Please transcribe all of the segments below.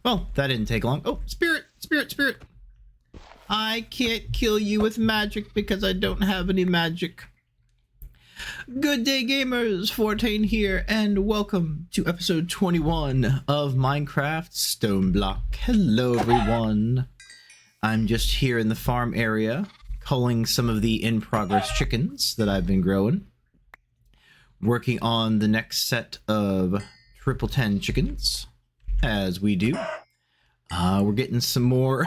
Well, that didn't take long. Oh, spirit, spirit, spirit. I can't kill you with magic because I don't have any magic. Good day, gamers. 14 here, and welcome to episode 21 of Minecraft StoneBlock. Hello, everyone. I'm just here in the farm area, culling some of the in-progress chickens that I've been growing. Working on the next set of 10 chickens, as we do. We're getting some more,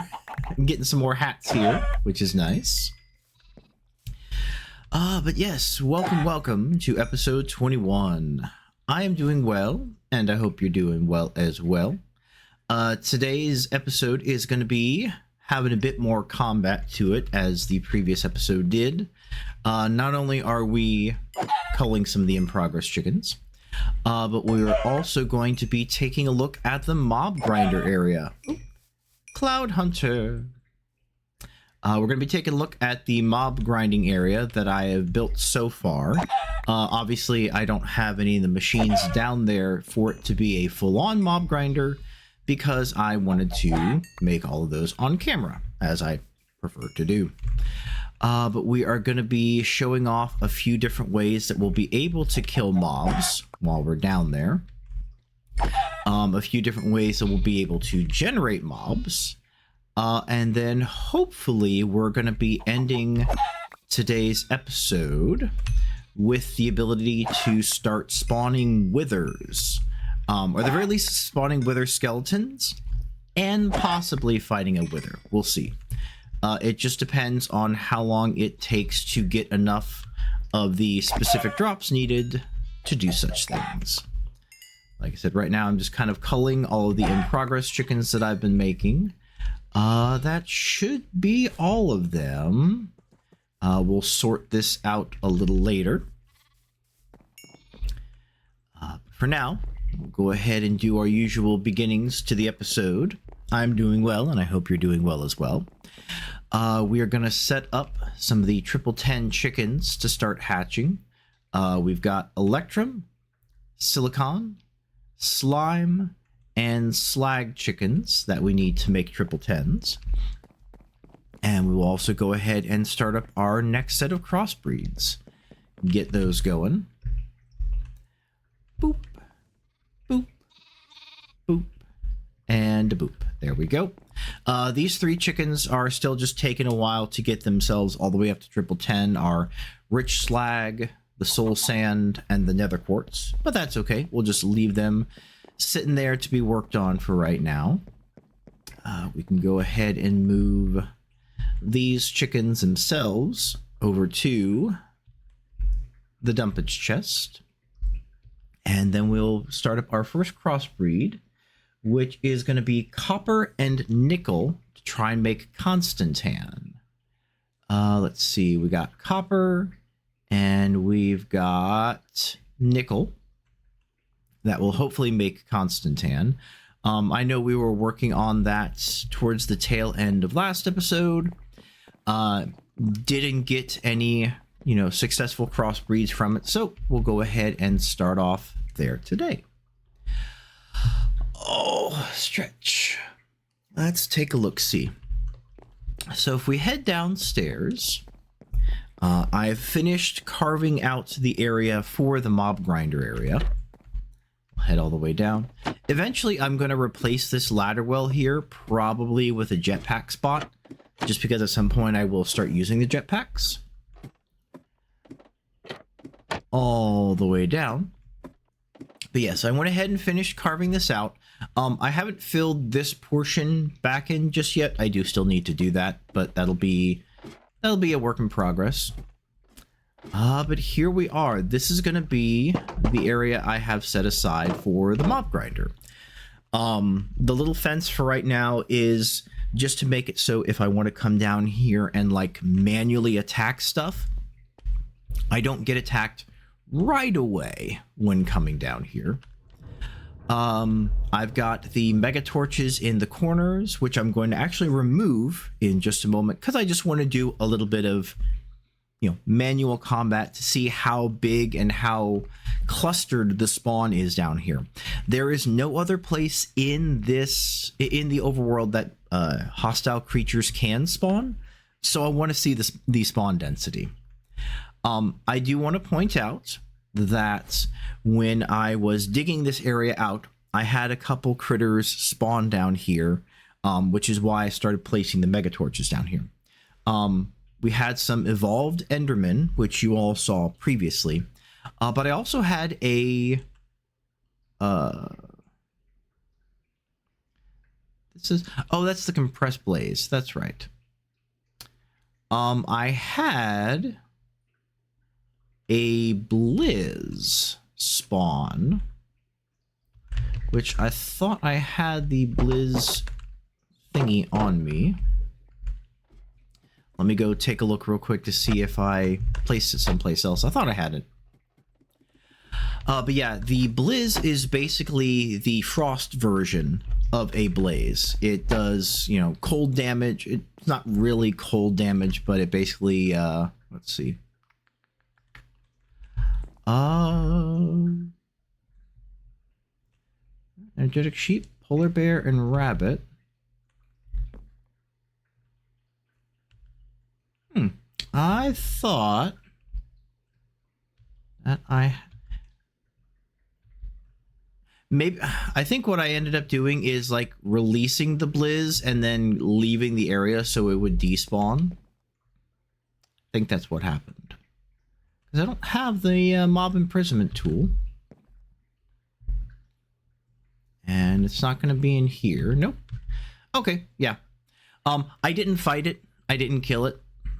hats here, which is nice. But yes, welcome to episode 21. I am doing well, and I hope you're doing well as well. Today's episode is going to be having a bit more combat to it, as the previous episode did. Not only are we culling some of the in-progress chickens, but we're also going to be taking a look at the mob grinder area. Ooh, Cloud Hunter. We're going to be taking a look at the mob grinding area that I have built so far. Obviously, I don't have any of the machines down there for it to be a full-on mob grinder, because I wanted to make all of those on camera, as I prefer to do. But we are going to be showing off a few different ways that we'll be able to kill mobs while we're down there. A few different ways that we'll be able to generate mobs. And then hopefully we're going to be ending today's episode with the ability to start spawning withers. Or at the very least spawning wither skeletons and possibly fighting a wither. We'll see. It just depends on how long it takes to get enough of the specific drops needed to do such things. Like I said, right now I'm just kind of culling all of the in-progress chickens that I've been making. That should be all of them. We'll sort this out a little later. For now, we'll go ahead and do our usual beginnings to the episode. I'm doing well, and I hope you're doing well as well. We are going to set up some of the 10 chickens to start hatching. We've got Electrum, Silicon, Slime, and Slag chickens that we need to make 10s. And we will also go ahead and start up our next set of crossbreeds. Get those going. Boop, boop, boop, and a boop. There we go. These 3 chickens are still just taking a while to get themselves all the way up to 10. Our rich slag, the soul sand, and the nether quartz. But that's okay. We'll just leave them sitting there to be worked on for right now. We can go ahead and move these chickens themselves over to the dumpage chest. And then we'll start up our first crossbreed, which is going to be copper and nickel to try and make Constantan. Let's see, we got copper and we've got nickel. That will hopefully make Constantan. I know we were working on that towards the tail end of last episode. Didn't get any, successful crossbreeds from it, so we'll go ahead and start off there today. Oh, stretch. Let's take a look-see. So if we head downstairs, I've finished carving out the area for the mob grinder area. I'll head all the way down. Eventually, I'm going to replace this ladder well here, probably with a jetpack spot, just because at some point I will start using the jetpacks. All the way down. But yes, I went ahead and finished carving this out. I haven't filled this portion back in just yet. I do still need to do that, but that'll be a work in progress. But here we are. This is going to be the area I have set aside for the mob grinder. The little fence for right now is just to make it so if I want to come down here and manually attack stuff, I don't get attacked right away when coming down here. I've got the mega torches in the corners, which I'm going to actually remove in just a moment, because I just want to do a little bit of manual combat to see how big and how clustered the spawn is down here. There is no other place in the overworld that hostile creatures can spawn, so I want to see the spawn density. I do want to point out that when I was digging this area out, I had a couple critters spawn down here, which is why I started placing the mega torches down here. We had some evolved endermen, which you all saw previously, but I also had a that's the compressed blaze, that's right. I had a blizz spawn, which I thought I had the blizz thingy on me. Let me go take a look real quick to see if I placed it someplace else. I thought I had it. But yeah, the blizz is basically the frost version of a blaze. It does, you know, cold damage. It's not really cold damage, but it basically, let's see. Energetic sheep, polar bear, and rabbit. I thought that I think what I ended up doing is like releasing the blizz and then leaving the area so it would despawn. I think that's what happened. Because I don't have the mob imprisonment tool. And it's not going to be in here. Nope. Okay, yeah. I didn't fight it. I didn't kill it.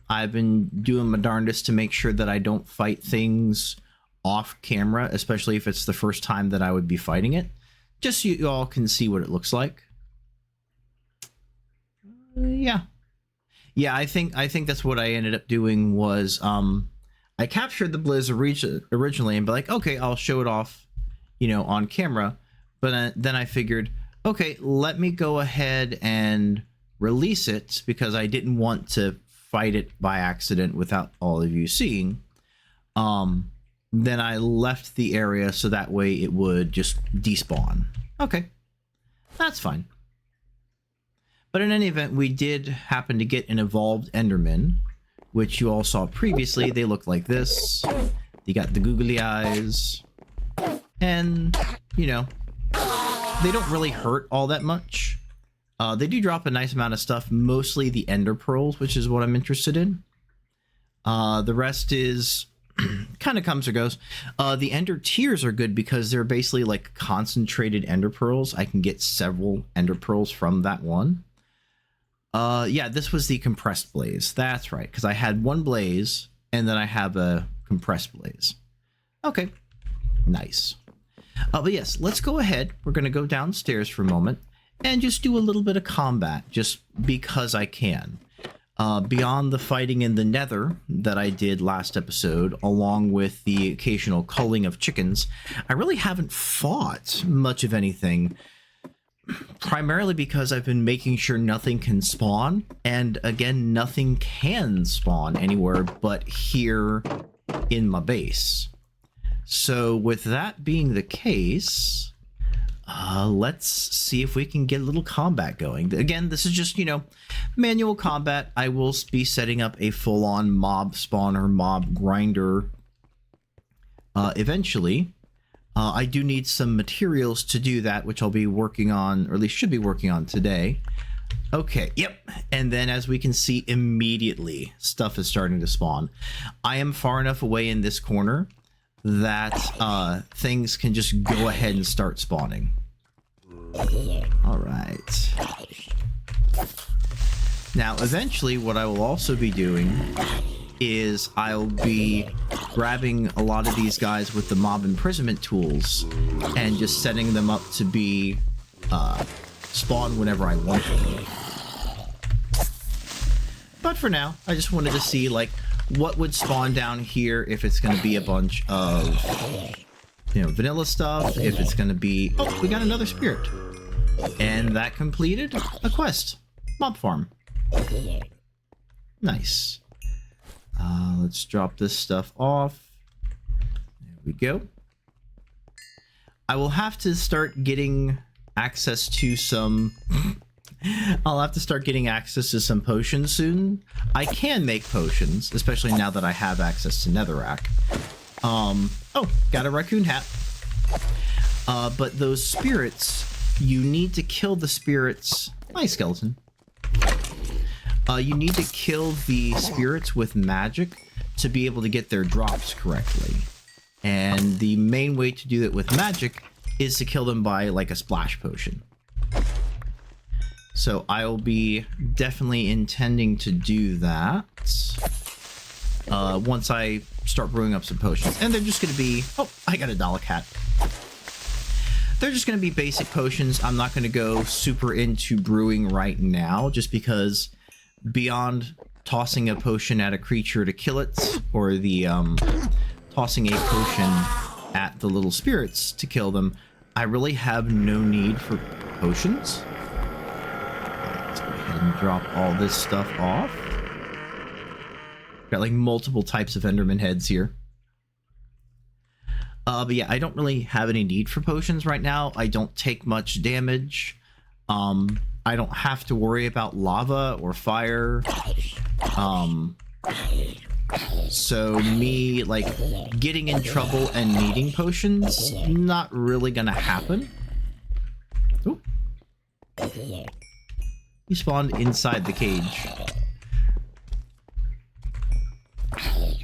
I've been doing my darndest to make sure that I don't fight things off camera, especially if it's the first time that I would be fighting it. Just so you all can see what it looks like. Yeah. Yeah, I think that's what I ended up doing was I captured the blizz originally and be like, okay, I'll show it off, you know, on camera. But then I figured, okay, let me go ahead and release it because I didn't want to fight it by accident without all of you seeing. Then I left the area so that way it would just despawn. Okay, that's fine. But in any event, we did happen to get an evolved enderman, which you all saw previously. They look like this. They got the googly eyes. And, you know, they don't really hurt all that much. They do drop a nice amount of stuff, mostly the ender pearls, which is what I'm interested in. The rest is kind of comes or goes. The ender tears are good because they're basically like concentrated ender pearls. I can get several ender pearls from that one. Yeah, this was the compressed blaze. That's right, because I had one blaze and then I have a compressed blaze. Okay, nice. But yes, let's go ahead. We're going to go downstairs for a moment and just do a little bit of combat, just because I can. Beyond the fighting in the nether that I did last episode, along with the occasional culling of chickens, I really haven't fought much of anything, primarily because I've been making sure nothing can spawn, and again, nothing can spawn anywhere but here in my base. So with that being the case, let's see if we can get a little combat going. Again, this is just, you know, manual combat. I will be setting up a full-on mob spawner, mob grinder eventually. I do need some materials to do that, which I'll be working on, or at least should be working on today. Okay, yep. And then as we can see, immediately stuff is starting to spawn. I am far enough away in this corner that things can just go ahead and start spawning. All right. Now, eventually, what I will also be doing is I'll be grabbing a lot of these guys with the mob imprisonment tools and just setting them up to be spawn whenever I want them. But for now, I just wanted to see, like, what would spawn down here if it's going to be a bunch of, you know, vanilla stuff, if it's going to be... Oh, we got another spirit. And that completed a quest. Mob farm. Nice. Let's drop this stuff off. There we go. I will have to start getting access to some... I'll have to start getting access to some potions soon. I can make potions, especially now that I have access to netherrack. Oh, got a raccoon hat. But those spirits, you need to kill the spirits... Hi, skeleton. You need to kill the spirits with magic to be able to get their drops correctly. And the main way to do that with magic is to kill them by, like, a splash potion. So I will be definitely intending to do that once I start brewing up some potions. And they're just going to be... Oh, I got a Dalek hat. They're just going to be basic potions. I'm not going to go super into brewing right now, just because beyond tossing a potion at a creature to kill it, or the tossing a potion at the little spirits to kill them, I really have no need for potions. Let's go ahead and drop all this stuff off. Got like multiple types of Enderman heads here. But yeah, I don't really have any need for potions right now. I don't take much damage. I don't have to worry about lava or fire. So me, like, getting in trouble and needing potions, not really gonna happen. Ooh. He spawned inside the cage.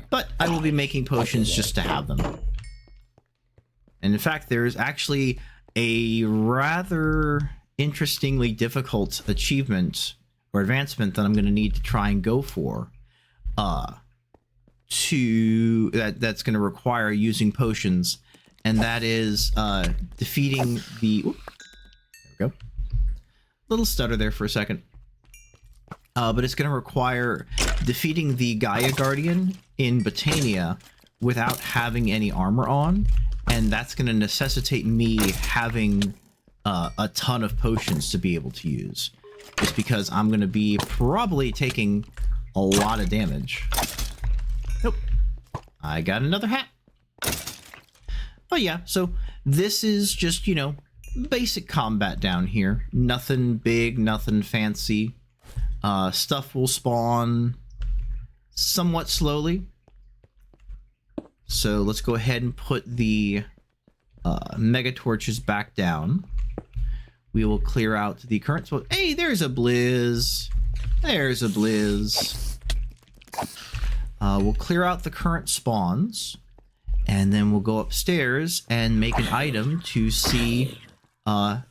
But I will be making potions just to have them. And in fact, there's actually a rather interestingly difficult achievement or advancement that I'm going to need to try and go for. That's going to require using potions, and that is defeating the... There we go. Little stutter there for a second. But it's going to require defeating the Gaia Guardian in Botania without having any armor on, and that's going to necessitate me having a ton of potions to be able to use. Just because I'm going to be probably taking a lot of damage. Nope. I got another hat. But yeah, so this is just, you know, basic combat down here. Nothing big, nothing fancy. Stuff will spawn somewhat slowly. So let's go ahead and put the mega torches back down. We will clear out the current spot. Hey, there's a Blizz. There's a Blizz. We'll clear out the current spawns, and then we'll go upstairs and make an item to see how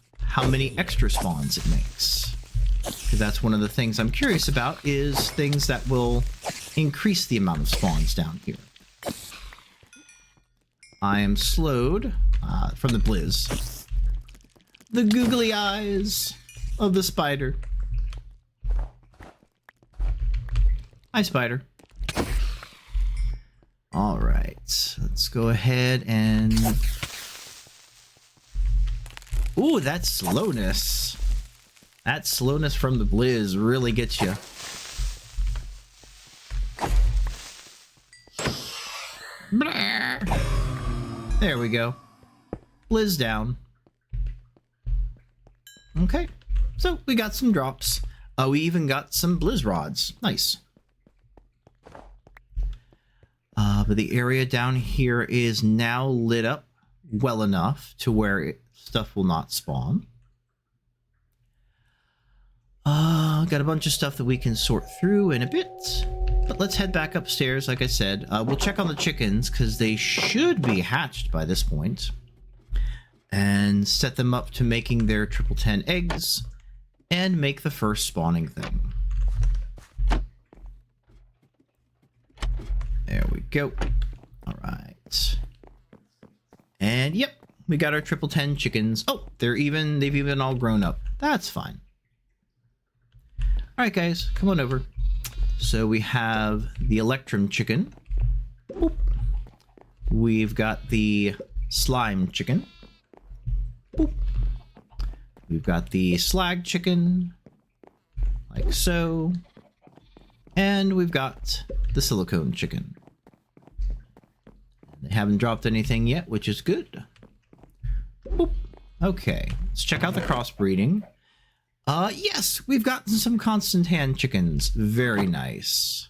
many extra spawns it makes. Because that's one of the things I'm curious about, is things that will increase the amount of spawns down here. I am slowed from the Blizz. The googly eyes of the spider. Hi, spider. All right, let's go ahead and... Ooh, that slowness. That slowness from the Blizz really gets you. There we go. Blizz down. Okay, so we got some drops. We even got some Blizz rods. Nice. But the area down here is now lit up well enough to where stuff will not spawn. Got a bunch of stuff that we can sort through in a bit. But let's head back upstairs, like I said. We'll check on the chickens, because they should be hatched by this point. And set them up to making their 10 eggs. And make the first spawning thing. There we go. Alright. And yep, we got our 10 chickens. Oh, they've even all grown up. That's fine. Alright guys, come on over. So we have the Electrum chicken. Boop. We've got the slime chicken. Boop. We've got the slag chicken, like so. And we've got the silicone chicken. They haven't dropped anything yet, which is good. Okay, let's check out the crossbreeding. Yes, we've gotten some constant hand chickens. Very nice.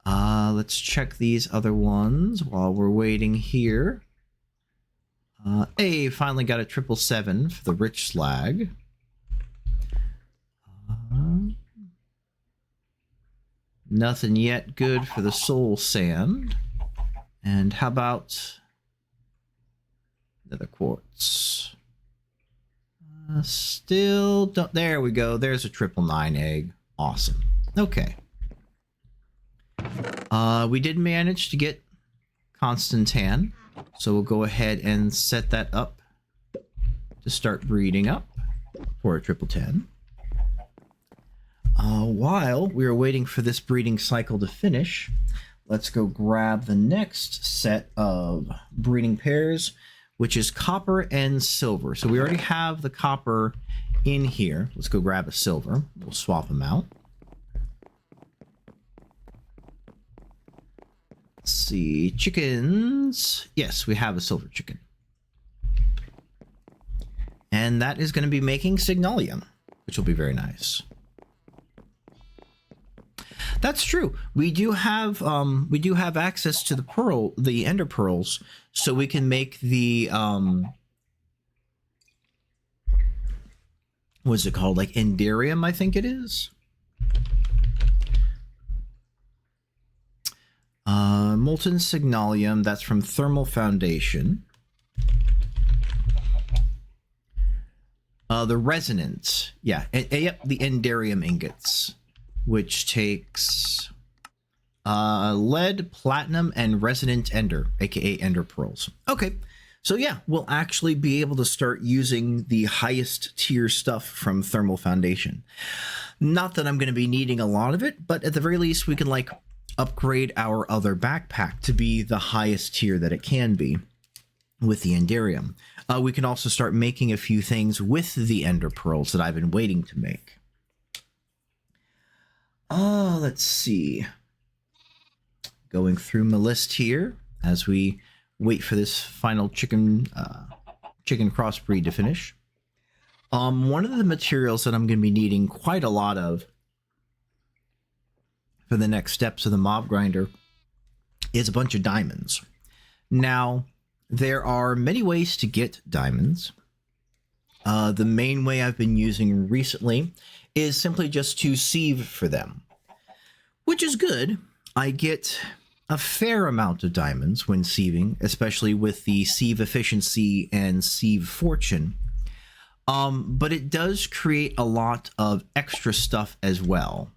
Let's check these other ones while we're waiting here. Hey, finally got a 777 for the rich slag. Nothing yet good for the soul sand. And how about nether quartz? Still don't. There we go. There's a 999 egg. Awesome. Okay. We did manage to get constant tan, so we'll go ahead and set that up to start breeding up for a 1010. While we are waiting for this breeding cycle to finish, let's go grab the next set of breeding pairs, which is copper and silver. So we already have the copper in here. Let's go grab a silver. We'll swap them out. Let's see, chickens. Yes, we have a silver chicken. And that is going to be making Signalium, which will be very nice. That's true. We do have access to the ender pearls, so we can make the what's it called? Like Enderium, I think it is. Molten Signalium, that's from Thermal Foundation. The resonance, yeah, yep, the Enderium ingots, which takes lead, platinum, and resonant ender, aka ender pearls. Okay, so yeah, we'll actually be able to start using the highest tier stuff from Thermal Foundation. Not that I'm going to be needing a lot of it, but at the very least we can like upgrade our other backpack to be the highest tier that it can be with the Enderium. We can also start making a few things with the ender pearls that I've been waiting to make. Let's see. Going through my list here as we wait for this final chicken crossbreed to finish. One of the materials that I'm going to be needing quite a lot of for the next steps of the mob grinder is a bunch of diamonds. Now, there are many ways to get diamonds. The main way I've been using recently is simply just to sieve for them, which is good. I get a fair amount of diamonds when sieving, especially with the sieve efficiency and sieve fortune. But it does create a lot of extra stuff as well.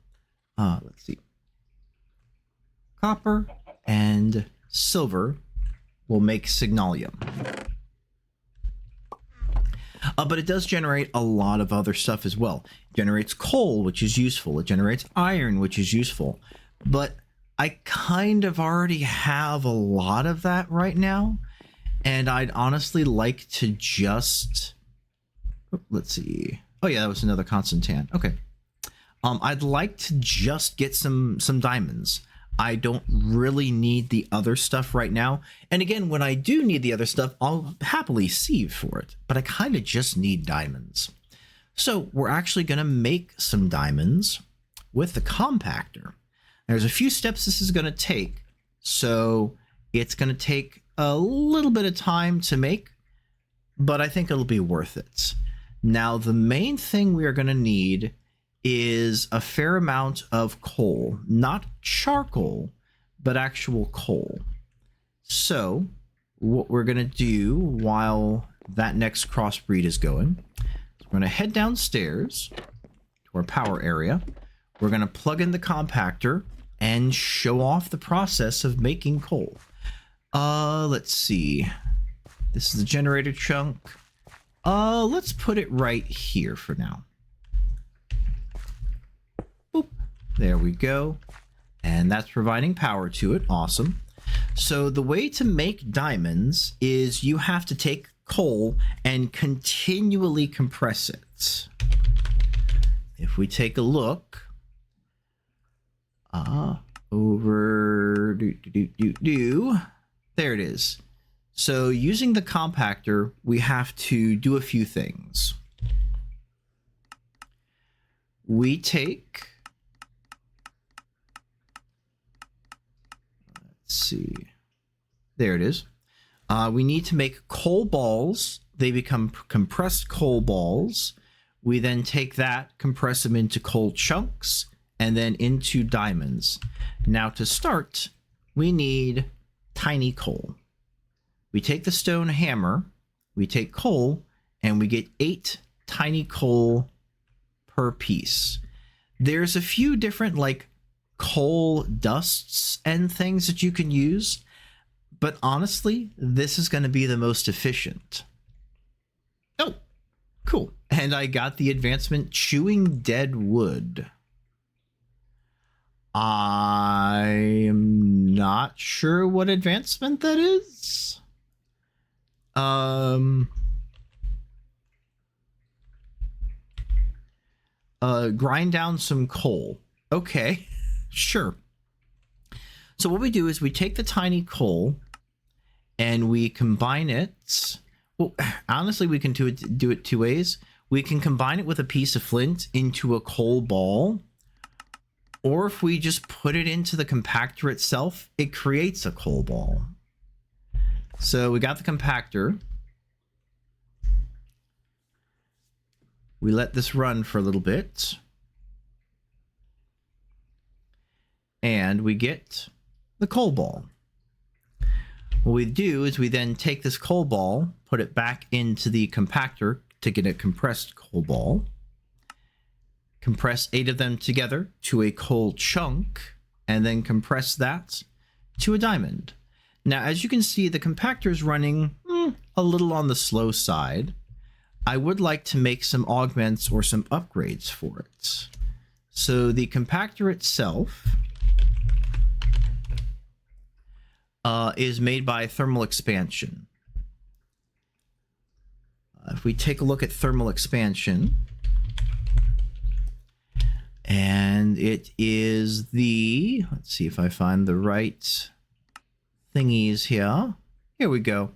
Let's see. Copper and silver will make Signalium. But it does generate a lot of other stuff as well. It generates coal, which is useful. It generates iron, which is useful. But I kind of already have a lot of that right now. And I'd honestly like to just... let's see. Oh yeah, that was another constant tan. Okay. I'd like to just get some diamonds. I don't really need the other stuff right now. And again, when I do need the other stuff, I'll happily sieve for it. But I kind of just need diamonds. So we're actually going to make some diamonds with the compactor. There's a few steps this is going to take. So it's going to take a little bit of time to make, but I think it'll be worth it. Now, the main thing we are going to need is a fair amount of coal, not charcoal, but actual coal. So what we're going to do while that next crossbreed is going, we're going to head downstairs to our power area. We're going to plug in the compactor and show off the process of making coal. Let's see. This is the generator chunk. Let's put it right here for now. Boop. There we go. And that's providing power to it. Awesome. So the way to make diamonds is you have to take coal and continually compress it. If we take a look, over there it is. So using the compactor, we have to do a few things. We take, let's see, there it is. We need to make coal balls. They become compressed coal balls. We then take that, compress them into coal chunks, and then into diamonds. Now to start, we need tiny coal. We take the stone hammer, we take coal, and we get 8 tiny coal per piece. There's a few different like coal dusts and things that you can use, but honestly, this is going to be the most efficient. Oh, cool. And I got the advancement chewing dead wood. I'm not sure what advancement that is. Grind down some coal. Okay, sure. So what we do is we take the tiny coal and we combine it. Well, honestly, we can do it 2 ways. We can combine it with a piece of flint into a coal ball, or if we just put it into the compactor itself, it creates a coal ball. So we got the compactor. We let this run for a little bit. And we get the coal ball. What we do is we then take this coal ball, put it back into the compactor to get a compressed coal ball. Compress 8 of them together to a coal chunk, and then compress that to a diamond. Now, as you can see, the compactor is running a little on the slow side. I would like to make some augments or some upgrades for it. So the compactor itself is made by thermal expansion. If we take a look at thermal expansion, and it is the, let's see if I find the right thingies here. Here we go.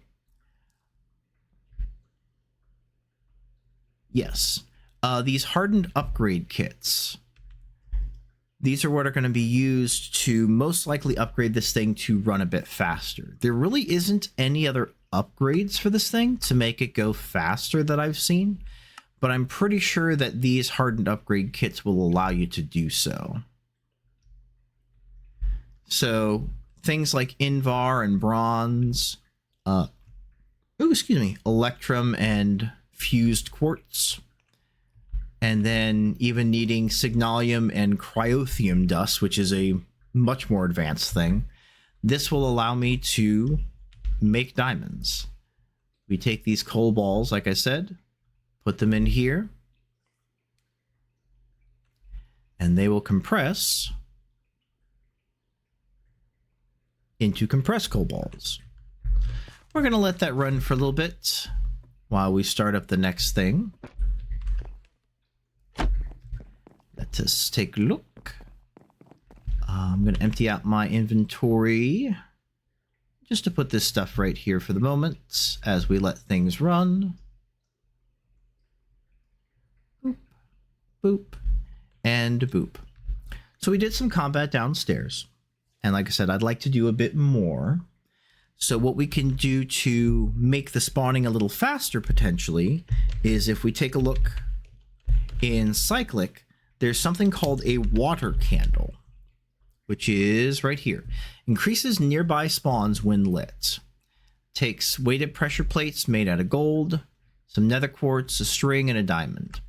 Yes. These hardened upgrade kits. These are what are going to be used to most likely upgrade this thing to run a bit faster. There really isn't any other upgrades for this thing to make it go faster that I've seen, but I'm pretty sure that these hardened upgrade kits will allow you to do so. So things like Invar and Bronze, Electrum and Fused Quartz, and then even needing Signalium and Cryotheum dust, which is a much more advanced thing. This will allow me to make diamonds. We take these coal balls, like I said, put them in here, and they will compress into compressed coal balls. We're going to let that run for a little bit while we start up the next thing. Let us take a look. I'm going to empty out my inventory just to put this stuff right here for the moment as we let things run. Boop, boop, and boop. So we did some combat downstairs. And like I said, I'd like to do a bit more. So what we can do to make the spawning a little faster potentially is if we take a look in Cyclic, there's something called a water candle, which is right here. Increases nearby spawns when lit. Takes weighted pressure plates made out of gold, some nether quartz, a string, and a diamond.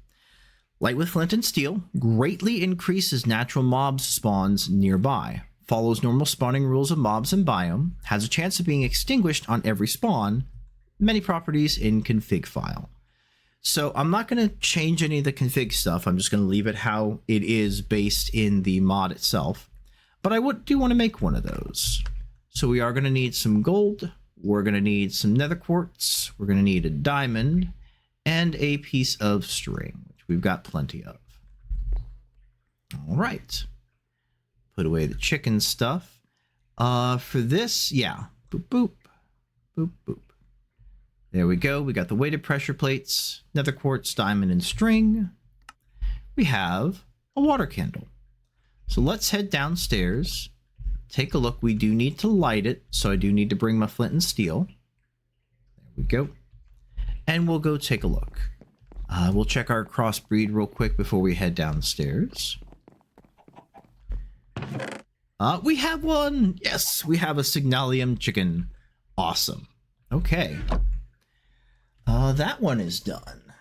Light with flint and steel, greatly increases natural mob spawns nearby. Follows normal spawning rules of mobs and biome, has a chance of being extinguished on every spawn, many properties in config file. So I'm not going to change any of the config stuff, I'm just going to leave it how it is based in the mod itself. But I do want to make one of those. So we are going to need some gold, we're going to need some nether quartz, we're going to need a diamond, and a piece of string, which we've got plenty of. All right. Put away the chicken stuff. For this, yeah. Boop, boop, Boop, boop. There we go. We got the weighted pressure plates, nether quartz, diamond, and string. We have a water candle. So let's head downstairs. Take a look. We do need to light it, so I do need to bring my flint and steel. There we go. And we'll go take a look. We'll check our crossbreed real quick before we head downstairs. We have one! Yes, we have a Signalium chicken. Awesome. Okay. That one is done.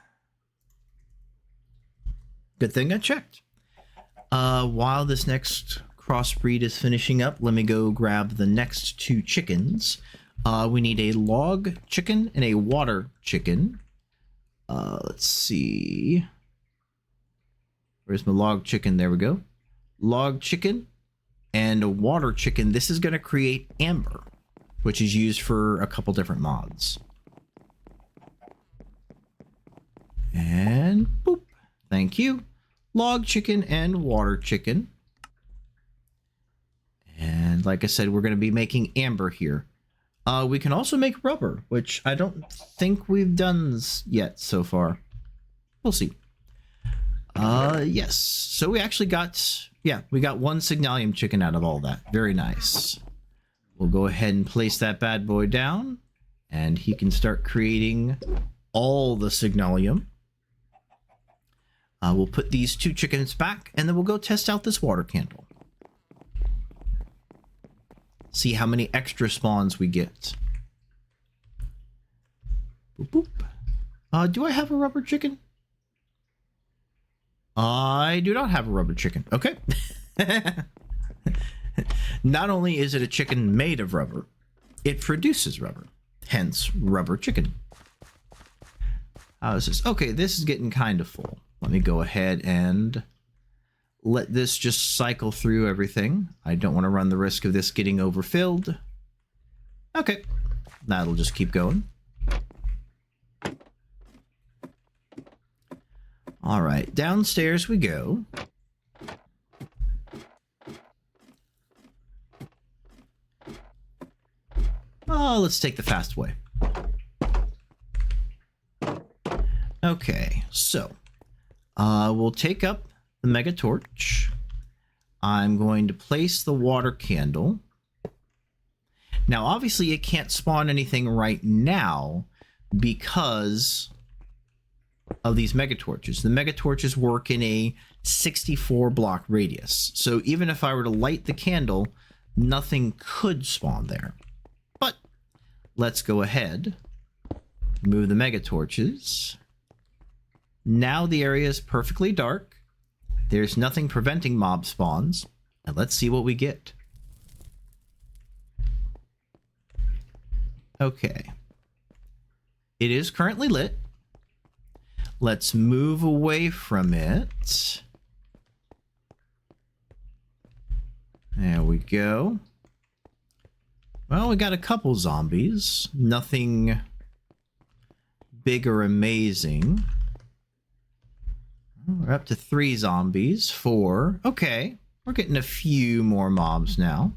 Good thing I checked. While this next crossbreed is finishing up, let me go grab the next 2 chickens. We need a log chicken and a water chicken. Let's see. Where's my log chicken? There we go. Log chicken and a water chicken. This is going to create amber, which is used for a couple different mods. And boop. Thank you. Log chicken and water chicken. And like I said, we're going to be making amber here. We can also make rubber, which I don't think we've done yet so far. We'll see. Yes. So we actually got, we got 1 Signalium chicken out of all that. Very nice. We'll go ahead and place that bad boy down, and he can start creating all the Signalium. We'll put these 2 chickens back, and then we'll go test out this water candle. See how many extra spawns we get. Boop, boop. Do I have a rubber chicken? I do not have a rubber chicken. Okay. Not only is it a chicken made of rubber, it produces rubber. Hence, rubber chicken. How is this? Okay, this is getting kind of full. Let me go ahead and let this just cycle through everything. I don't want to run the risk of this getting overfilled. Okay, that'll just keep going. All right, downstairs we go. Oh, let's take the fast way. Okay, so we'll take up the mega torch. I'm going to place the water candle. Now, obviously, it can't spawn anything right now because of these mega torches. The mega torches work in a 64 block radius. So even if I were to light the candle, nothing could spawn there. But let's go ahead, move the mega torches. Now the area is perfectly dark. There's nothing preventing mob spawns. And let's see what we get. Okay. It is currently lit. Let's move away from it. There we go. Well, we got a couple zombies. Nothing big or amazing. We're up to 3 zombies. 4. Okay. We're getting a few more mobs now.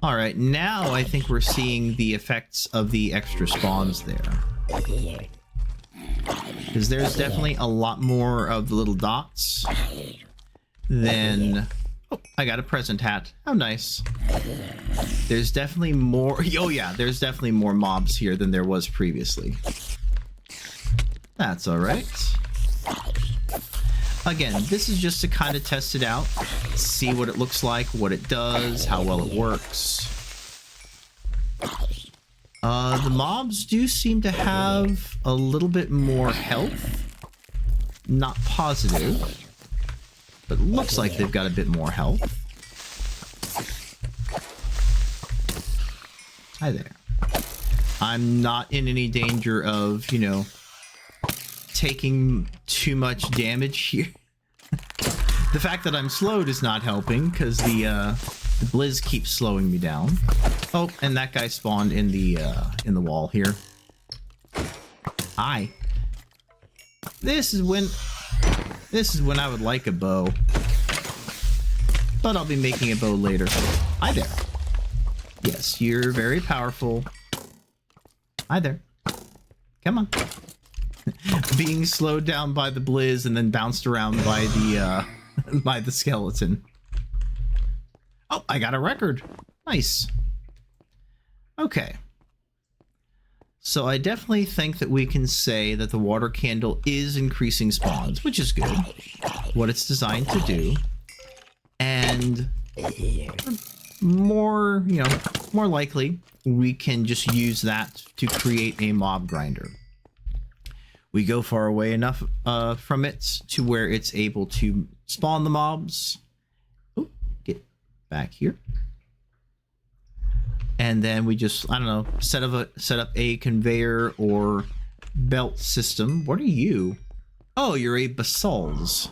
Alright, now I think we're seeing the effects of the extra spawns there. Because there's definitely a lot more of the little dots than... Oh, I got a present hat. How nice. There's definitely more... Oh yeah, there's definitely more mobs here than there was previously. That's alright. Again, this is just to kind of test it out, see what it looks like, what it does, how well it works. The mobs do seem to have a little bit more health. Not positive, but looks like they've got a bit more health. Hi there. I'm not in any danger of, you know, taking too much damage here. The fact that I'm slowed is not helping because the Blizz keeps slowing me down. Oh, and that guy spawned in the wall here. Hi. This is when I would like a bow. but I'll be making a bow later. Hi there. Yes, you're very powerful. Hi there. Come on. Being slowed down by the blizz and then bounced around by the by the skeleton. Oh, I got a record. Nice. Okay. So I definitely think that we can say that the water candle is increasing spawns, which is good. What it's designed to do. And more, you know, more likely we can just use that to create a mob grinder. We go far away enough from it to where it's able to spawn the mobs. Oh, get back here. And then we just, I don't know, set up a conveyor or belt system. What are you? Oh, you're a basals.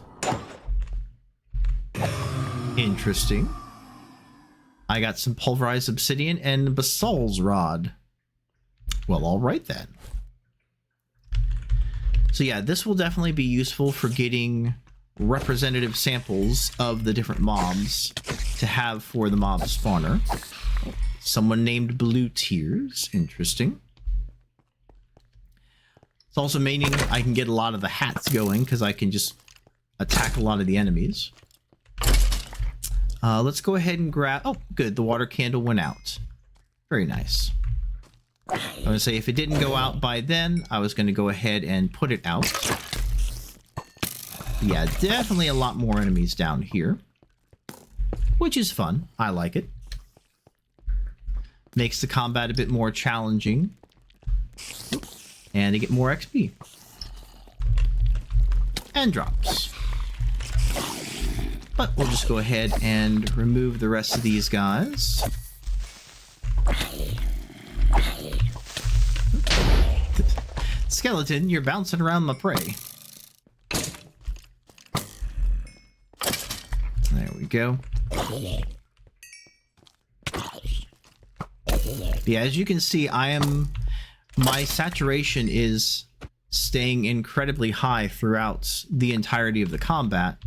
Interesting. I got some pulverized obsidian and basal's rod. Well, all right then. So yeah, this will definitely be useful for getting representative samples of the different mobs to have for the mob spawner. Someone named Blue Tears. Interesting. It's also meaning I can get a lot of the hats going because I can just attack a lot of the enemies. Let's go ahead and grab... Oh, good. The water candle went out. Very nice. I'm going to say if it didn't go out by then, I was going to go ahead and put it out. Yeah, definitely a lot more enemies down here. Which is fun. I like it. Makes the combat a bit more challenging. And to get more XP. And drops. But we'll just go ahead and remove the rest of these guys. Skeleton, you're bouncing around my prey. There we go. Yeah, as you can see, my saturation is staying incredibly high throughout the entirety of the combat,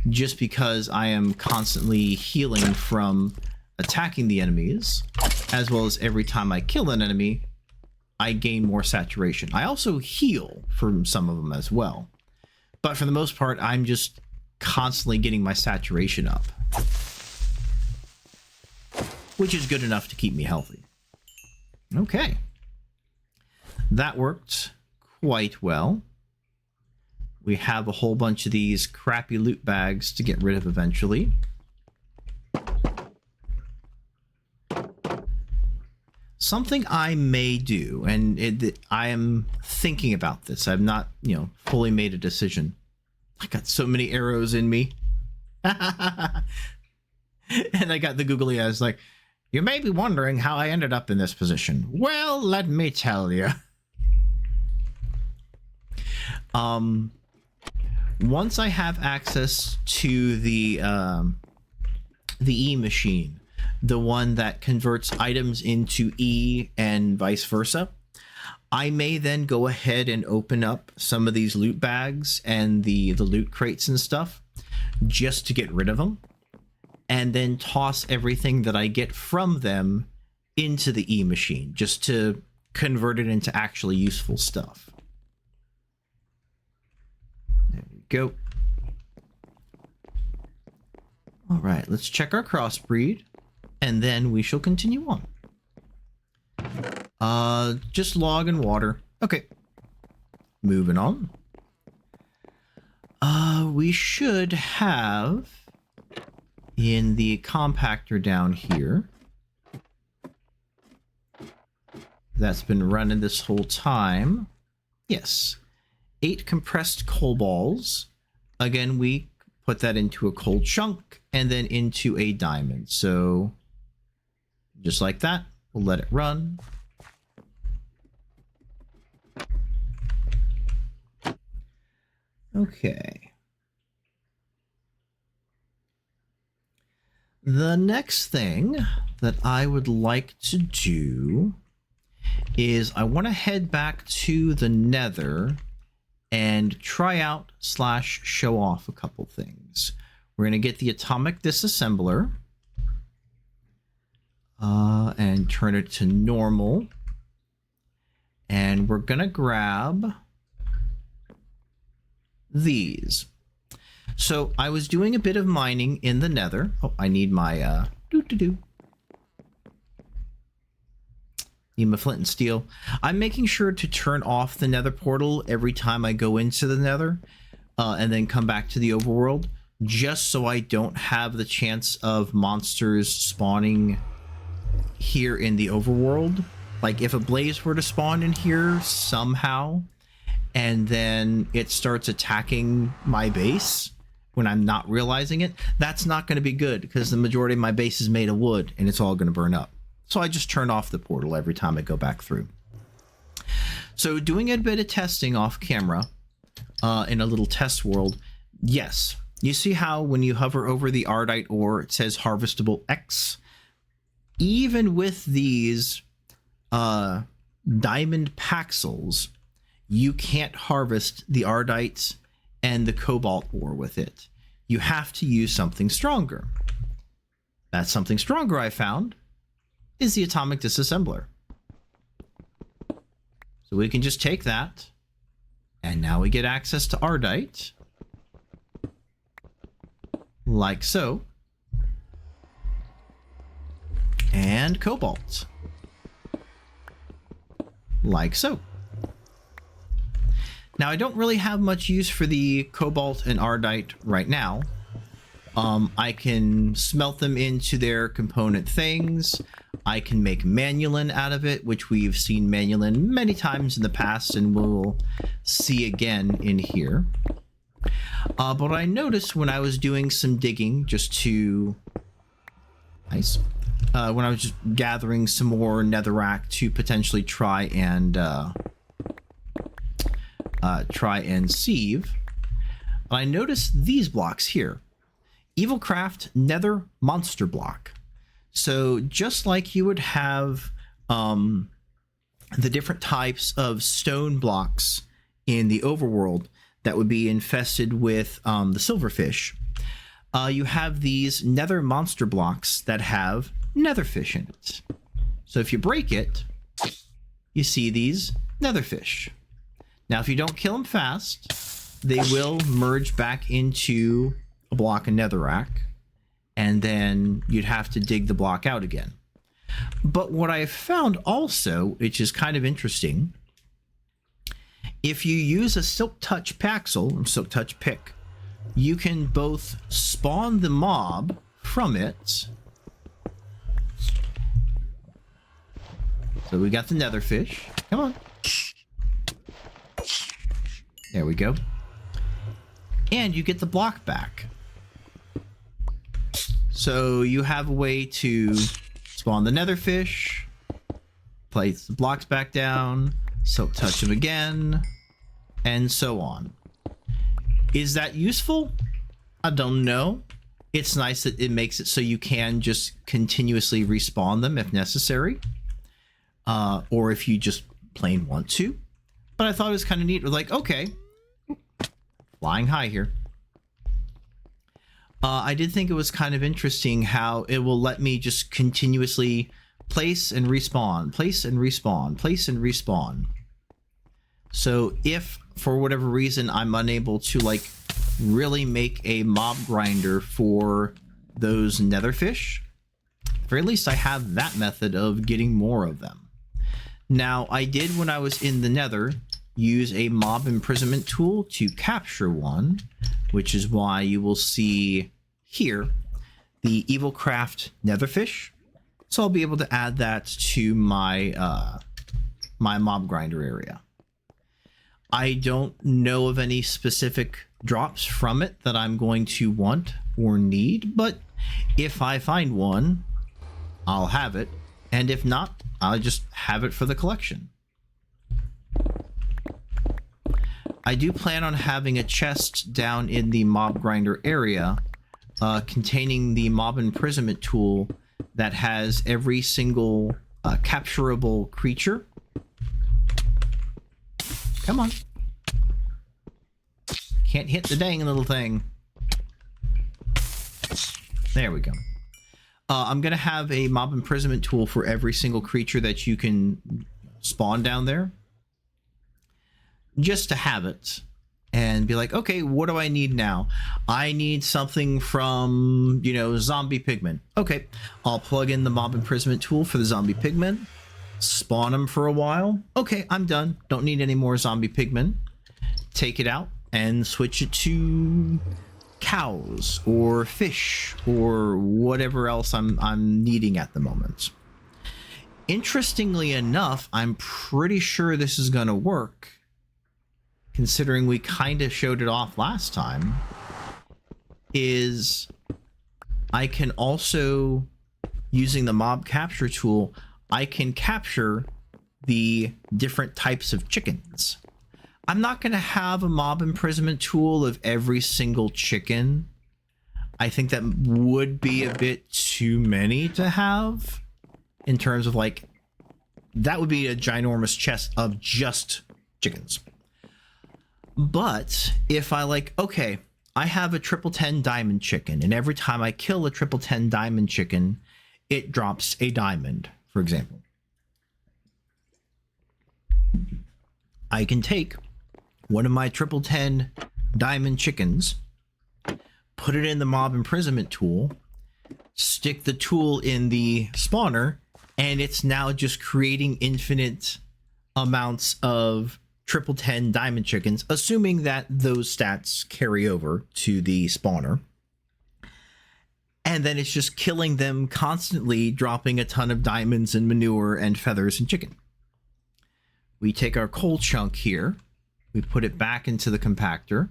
just because I am constantly healing from attacking the enemies, as well as every time I kill an enemy, I gain more saturation. I also heal from some of them as well, but for the most part, I'm just constantly getting my saturation up, which is good enough to keep me healthy. Okay. That worked quite well. We have a whole bunch of these crappy loot bags to get rid of eventually. Something I may do, and I am thinking about this. I've not, fully made a decision. I got so many arrows in me. And I got the googly eyes like, you may be wondering how I ended up in this position. Well, let me tell you. Once I have access to the E machine, the one that converts items into E and vice versa, I may then go ahead and open up some of these loot bags and the loot crates and stuff just to get rid of them, and then toss everything that I get from them into the E machine just to convert it into actually useful stuff. There we go. All right, let's check our crossbreed, and then we shall continue on. Just log and water. Okay. Moving on. We should have in the compactor down here that's been running this whole time. Yes. 8 compressed coal balls. Again, we put that into a coal chunk and then into a diamond. So just like that, we'll let it run. Okay. The next thing that I would like to do is I want to head back to the Nether and try out / show off a couple things. We're going to get the atomic disassembler and turn it to normal. And we're going to grab these. So I was doing a bit of mining in the nether. Oh, I need my need my flint and steel. I'm making sure to turn off the nether portal every time I go into the nether and then come back to the overworld, just so I don't have the chance of monsters spawning here in the overworld. Like if a blaze were to spawn in here somehow and then it starts attacking my base when I'm not realizing it, that's not going to be good, because the majority of my base is made of wood and it's all going to burn up. So I just turn off the portal every time I go back through. So doing a bit of testing off camera in a little test world. Yes, you see how when you hover over the Ardite ore, it says harvestable X? Even with these diamond paxels, you can't harvest the Ardites and the cobalt ore with it. You have to use something stronger. That something stronger I found is the atomic disassembler. So we can just take that, and now we get access to Ardite, like so, and cobalt, like so. Now, I don't really have much use for the cobalt and Ardite right now. I can smelt them into their component things. I can make manulin out of it, which we've seen manulin many times in the past and we'll see again in here. But I noticed when I was doing some digging just to... Nice. When I was just gathering some more netherrack to potentially try and sieve, I noticed these blocks here. Evilcraft Nether Monster Block. So just like you would have the different types of stone blocks in the overworld that would be infested with the silverfish, you have these nether monster blocks that have netherfish in it. So if you break it, you see these netherfish. Now, if you don't kill them fast, they will merge back into a block of netherrack, and then you'd have to dig the block out again. But what I found also, which is kind of interesting, if you use a Silk Touch Paxel, or Silk Touch Pick, you can both spawn the mob from it. So we got the netherfish. Come on. There we go. And you get the block back. So you have a way to spawn the netherfish, place the blocks back down, Silk Touch them again, and so on. Is that useful? I don't know. It's nice that it makes it so you can just continuously respawn them if necessary. Or if you just plain want to. But I thought it was kind of neat. Like, okay, flying high here. I did think it was kind of interesting how it will let me just continuously place and respawn, place and respawn, place and respawn. So if for whatever reason I'm unable to like really make a mob grinder for those netherfish, at the very least I have that method of getting more of them. Now, I did, when I was in the nether, use a mob imprisonment tool to capture one, which is why you will see here the Evilcraft netherfish. So I'll be able to add that to my my mob grinder area. I don't know of any specific drops from it that I'm going to want or need, but if I find one, I'll have it, and if not, I'll just have it for the collection. I do plan on having a chest down in the mob grinder area containing the mob imprisonment tool that has every single capturable creature. Come on. Can't hit the dang little thing. There we go. I'm going to have a mob imprisonment tool for every single creature that you can spawn down there. Just to have it. And be like, okay, what do I need now? I need something from, you know, zombie pigmen. Okay, I'll plug in the mob imprisonment tool for the zombie pigmen. Spawn them for a while. Okay, I'm done. Don't need any more zombie pigmen. Take it out and switch it to cows or fish or whatever else I'm needing at the moment. Interestingly enough, I'm pretty sure this is going to work, considering we kind of showed it off last time. Is I can also, using the mob capture tool, I can capture the different types of chickens. I'm not going to have a mob imprisonment tool of every single chicken. I think that would be a bit too many to have, in terms of like, that would be a ginormous chest of just chickens. But if I like, okay, I have a 1010 diamond chicken, and every time I kill a 1010 diamond chicken, it drops a diamond, for example. I can take one of my 1010 diamond chickens, put it in the mob imprisonment tool, stick the tool in the spawner, and it's now just creating infinite amounts of 1010 diamond chickens, assuming that those stats carry over to the spawner. And then it's just killing them constantly, dropping a ton of diamonds and manure and feathers and chicken. We take our coal chunk here, we put it back into the compactor,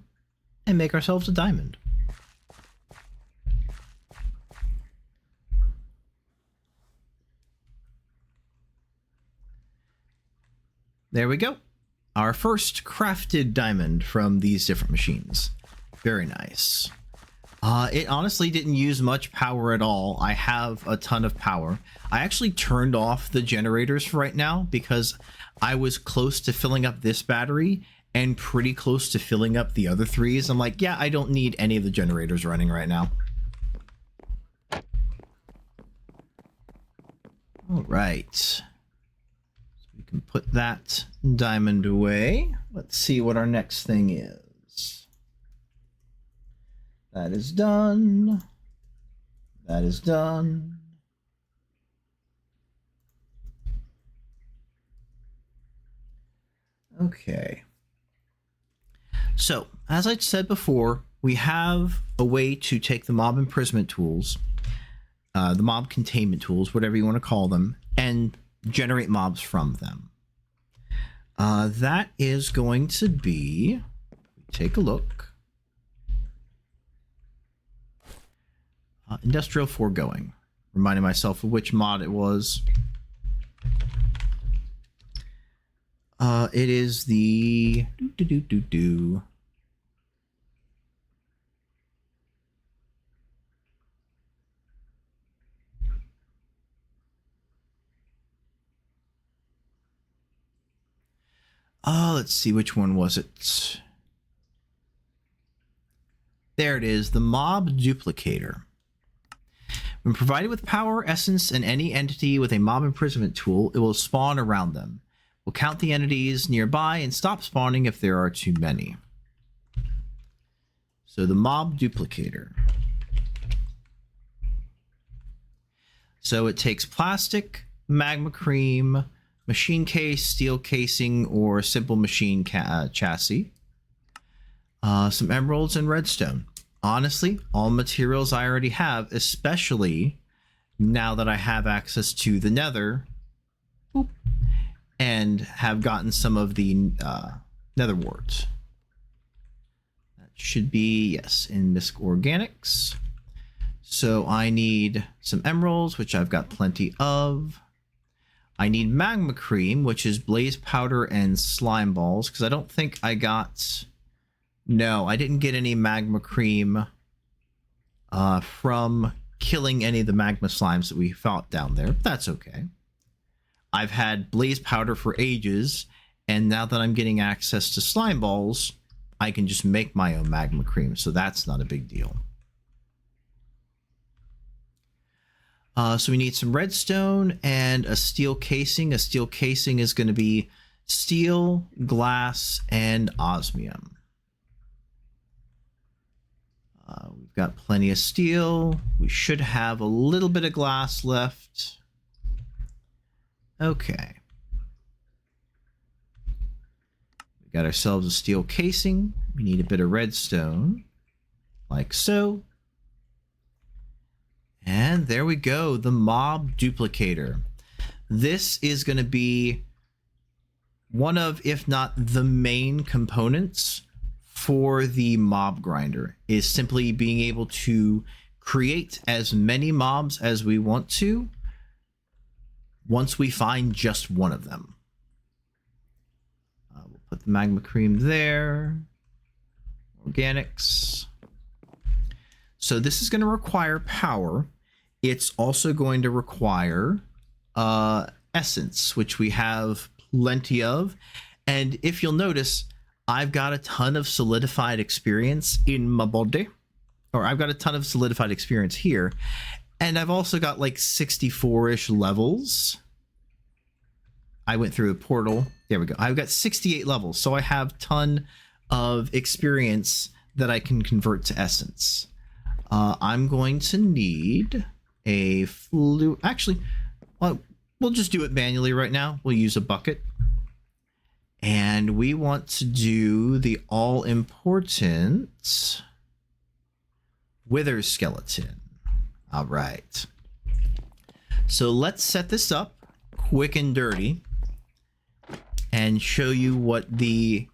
and make ourselves a diamond. There we go. Our first crafted diamond from these different machines. Very nice. It honestly didn't use much power at all. I have a ton of power. I actually turned off the generators for right now because I was close to filling up this battery and pretty close to filling up the other threes. I'm like, yeah, I don't need any of the generators running right now. All right. Can put that diamond away. Let's see what our next thing is. That is done. That is done. Okay. So, as I said before, we have a way to take the mob imprisonment tools, the mob containment tools, whatever you want to call them, and generate mobs from them. That is going to be, take a look, industrial foregoing, reminding myself of which mod it was. It is the let's see, which one was it? There it is, the mob duplicator. When provided with power, essence, and any entity with a mob imprisonment tool, it will spawn around them. We'll count the entities nearby and stop spawning if there are too many. So the mob duplicator. So it takes plastic, magma cream, machine case, steel casing, or simple machine chassis. Some emeralds and redstone. Honestly, all materials I already have, especially now that I have access to the nether. Boop, and have gotten some of the nether warts. That should be, yes, in Misc Organics. So I need some emeralds, which I've got plenty of. I need magma cream, which is blaze powder and slime balls, because I don't think I got... No, I didn't get any magma cream from killing any of the magma slimes that we fought down there. But that's okay. I've had blaze powder for ages, and now that I'm getting access to slime balls, I can just make my own magma cream, so that's not a big deal. So we need some redstone and a steel casing. A steel casing is going to be steel, glass, and osmium. We've got plenty of steel. We should have a little bit of glass left. Okay. We got ourselves a steel casing. We need a bit of redstone, like so. And there we go, the mob duplicator. This is going to be one of, if not the main components for the mob grinder, is simply being able to create as many mobs as we want to once we find just one of them. We'll put the magma cream there. Organics. So this is going to require power. It's also going to require essence, which we have plenty of. And if you'll notice, I've got a ton of solidified experience in my body, or I've got a ton of solidified experience here. And I've also got like 64-ish levels. I went through a portal. There we go. I've got 68 levels. So I have a ton of experience that I can convert to essence. I'm going to need a fluid. Actually, we'll just do it manually right now. We'll use a bucket. And we want to do the all-important wither skeleton. All right. So let's set this up quick and dirty and show you what the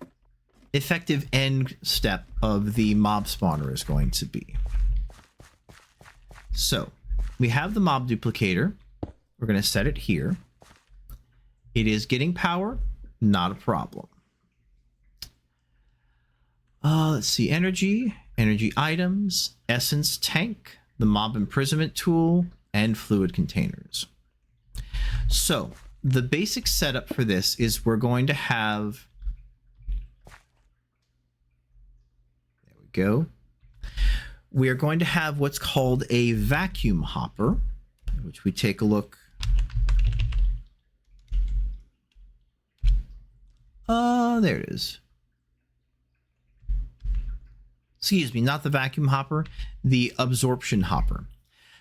effective end step of the mob spawner is going to be. So we have the mob duplicator. We're going to set it here. It is getting power. Not a problem. Let's see. Energy items, essence tank, the mob imprisonment tool, and fluid containers. So the basic setup for this is we're going to have, there we go. We are going to have what's called a vacuum hopper, which we take a look. There it is. Excuse me, not the vacuum hopper, the absorption hopper.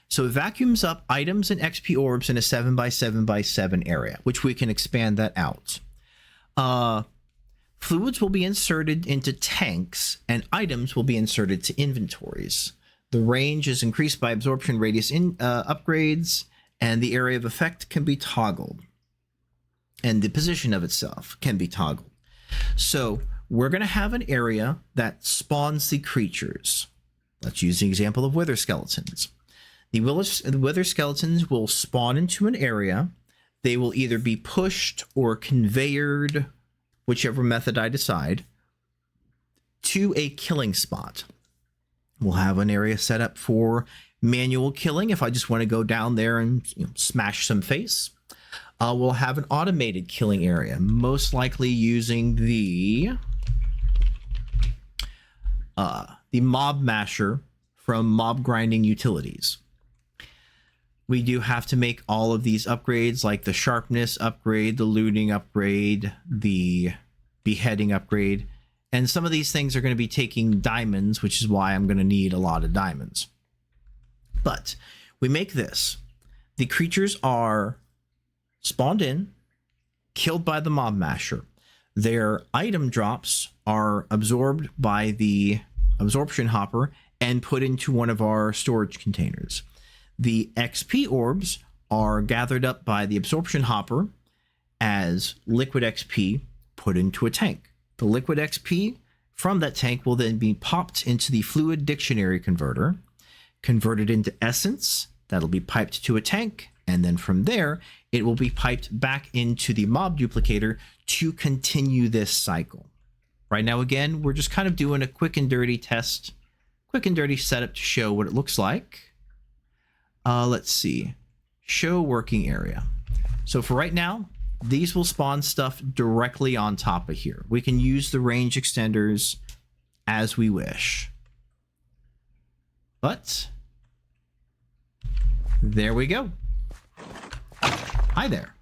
So it vacuums up items and XP orbs in a 7x7x7 area, which we can expand that out. Fluids will be inserted into tanks, and items will be inserted to inventories. The range is increased by absorption radius upgrades, and the area of effect can be toggled. And the position of itself can be toggled. So we're going to have an area that spawns the creatures. Let's use the example of wither skeletons. The wither skeletons will spawn into an area. They will either be pushed or conveyored, whichever method I decide, to a killing spot. We'll have an area set up for manual killing if I just want to go down there and smash some face. We'll have an automated killing area, most likely using the mob masher from mob grinding utilities. We do have to make all of these upgrades, like the sharpness upgrade, the looting upgrade, the beheading upgrade, and some of these things are going to be taking diamonds, which is why I'm going to need a lot of diamonds. But we make this. The creatures are spawned in, killed by the mob masher. Their item drops are absorbed by the absorption hopper and put into one of our storage containers. The XP orbs are gathered up by the absorption hopper as liquid XP put into a tank. The liquid XP from that tank will then be popped into the fluid dictionary converter, converted into essence, that'll be piped to a tank, and then from there, it will be piped back into the mob duplicator to continue this cycle. Right now, again, we're just kind of doing a quick and dirty test, quick and dirty setup to show what it looks like. Let's see. Show working area. So for right now, these will spawn stuff directly on top of here. We can use the range extenders as we wish. But there we go. Hi there.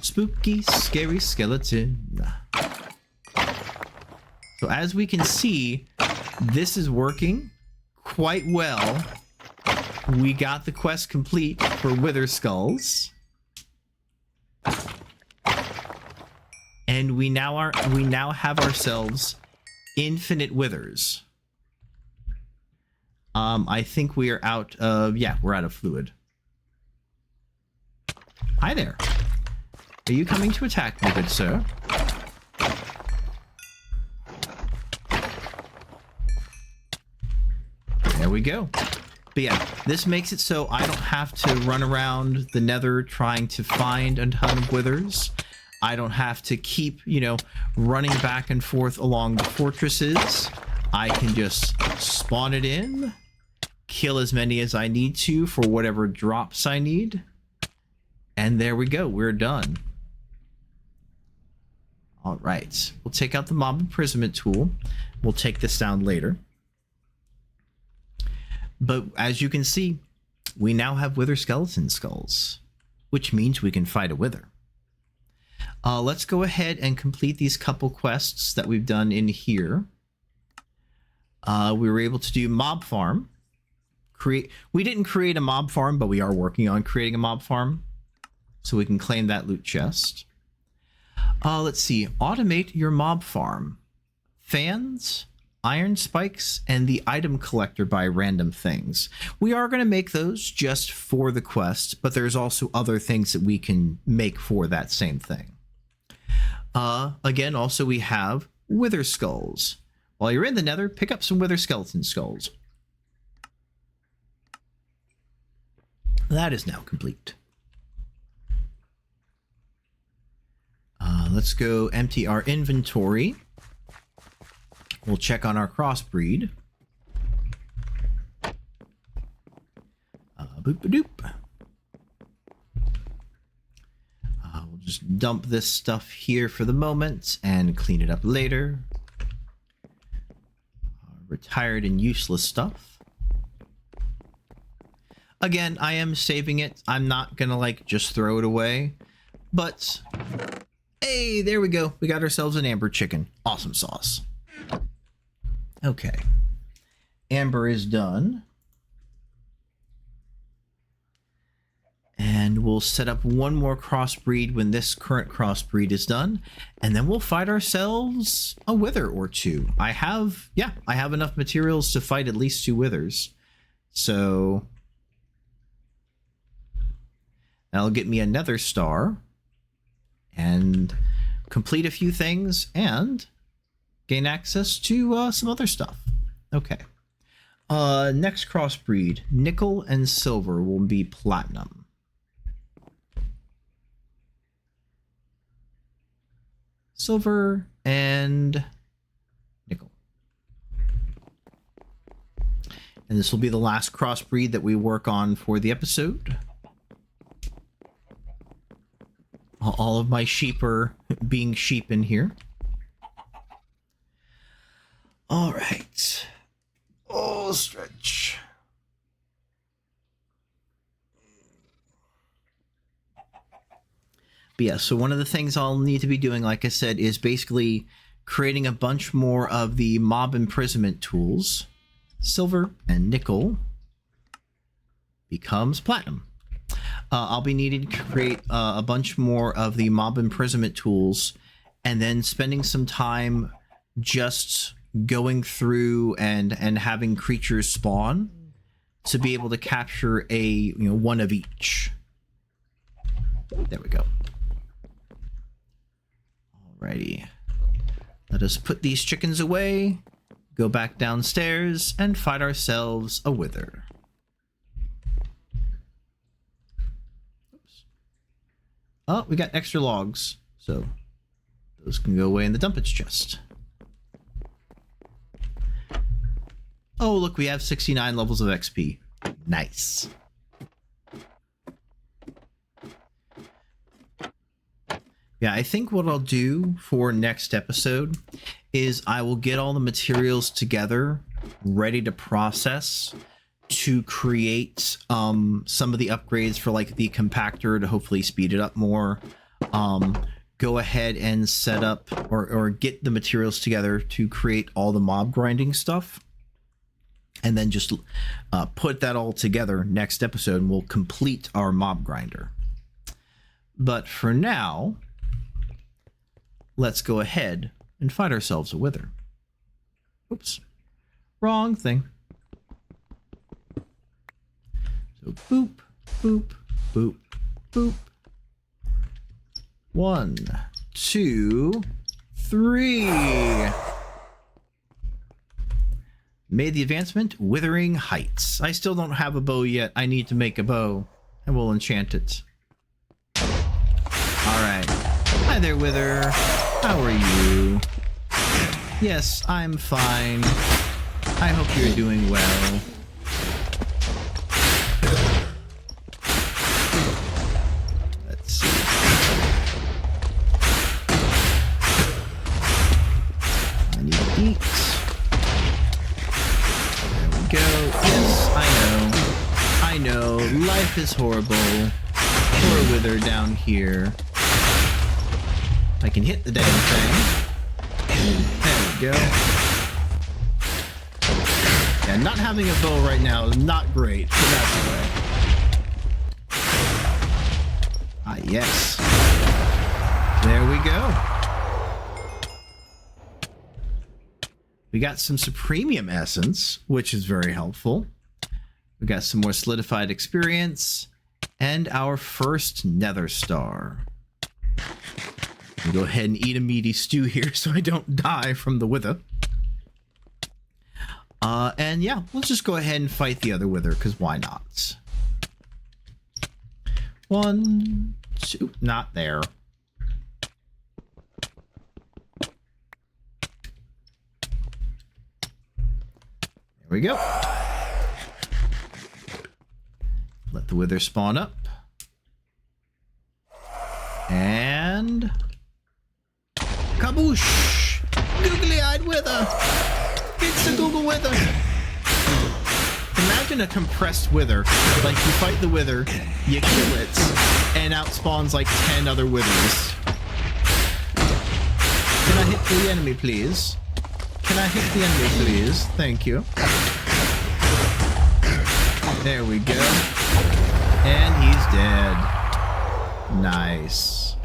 Spooky, scary skeleton. So as we can see, this is working quite well. We got the quest complete for Wither Skulls. And we now have ourselves infinite withers. I think we are out of, yeah, we're out of fluid. Hi there. Are you coming to attack me, good sir? There we go. But yeah, this makes it so I don't have to run around the nether trying to find a ton of withers. I don't have to keep, you know, running back and forth along the fortresses. I can just spawn it in, kill as many as I need to for whatever drops I need. And there we go, we're done. All right, we'll take out the mob imprisonment tool. We'll take this down later. But as you can see, we now have wither skeleton skulls, which means we can fight a wither. Let's go ahead and complete these couple quests that we've done in here. We were able to do mob farm. We didn't create a mob farm, but we are working on creating a mob farm, so we can claim that loot chest. Let's see. Automate your mob farm. Fans, iron spikes, and the item collector by random things. We are going to make those just for the quest, but there's also other things that we can make for that same thing. Again, also we have wither skulls. While you're in the nether, pick up some wither skeleton skulls. That is now complete. Let's go empty our inventory. We'll check on our crossbreed. Boop-a-doop. We'll just dump this stuff here for the moment and clean it up later. Retired and useless stuff. Again, I am saving it. I'm not gonna like just throw it away, but hey, there we go. We got ourselves an amber chicken. Awesome sauce. Okay. Amber is done. And we'll set up one more crossbreed when this current crossbreed is done. And then we'll fight ourselves a wither or two. I have enough materials to fight at least 2 withers. So that'll get me a nether star. And complete a few things and gain access to some other stuff. Okay. Next crossbreed, nickel and silver will be platinum. Silver and nickel. And this will be the last crossbreed that we work on for the episode. All of my sheep are being sheep in here. All right. Oh, stretch. But yeah, so one of the things I'll need to be doing, like I said, is basically creating a bunch more of the mob imprisonment tools. Silver and nickel becomes platinum. I'll be needing to create a bunch more of the mob imprisonment tools, and then spending some time just going through and having creatures spawn to be able to capture a one of each. There we go. Alrighty. Let us put these chickens away, go back downstairs, and fight ourselves a wither. Oh, we got extra logs, so those can go away in the dumpage chest. Oh, look, we have 69 levels of XP. Nice. Yeah, I think what I'll do for next episode is I will get all the materials together, ready to process, to create some of the upgrades for like the compactor to hopefully speed it up more. Go ahead and set up or get the materials together to create all the mob grinding stuff. And then just put that all together next episode and we'll complete our mob grinder. But for now, let's go ahead and find ourselves a wither. Oops, wrong thing. So boop, boop, boop, boop. 1, 2, 3. Made the advancement, Withering Heights. I still don't have a bow yet. I need to make a bow, and we'll enchant it. Alright. Hi there, Wither. How are you? Yes, I'm fine. I hope you're doing well. Let's see. I need to eat. Go. Yes, I know. Life is horrible. Poor Wither down here. I can hit the damn thing. There we go. Yeah, not having a bow right now is not great, but that's the way. Ah, yes. There we go. We got some Supremium Essence, which is very helpful. We got some more solidified experience, and our first Nether Star. I'll go ahead and eat a meaty stew here so I don't die from the Wither. And yeah, let's just go ahead and fight the other Wither, because why not? 1, 2, not there. There we go. Let the Wither spawn up. And... kaboosh! Googly-eyed Wither! It's a Google Wither! Imagine a compressed Wither. Like, you fight the Wither, you kill it, and out spawns like 10 other Withers. Can I hit the enemy, please? Can I hit the enemy, please? Thank you. There we go. And he's dead. Nice.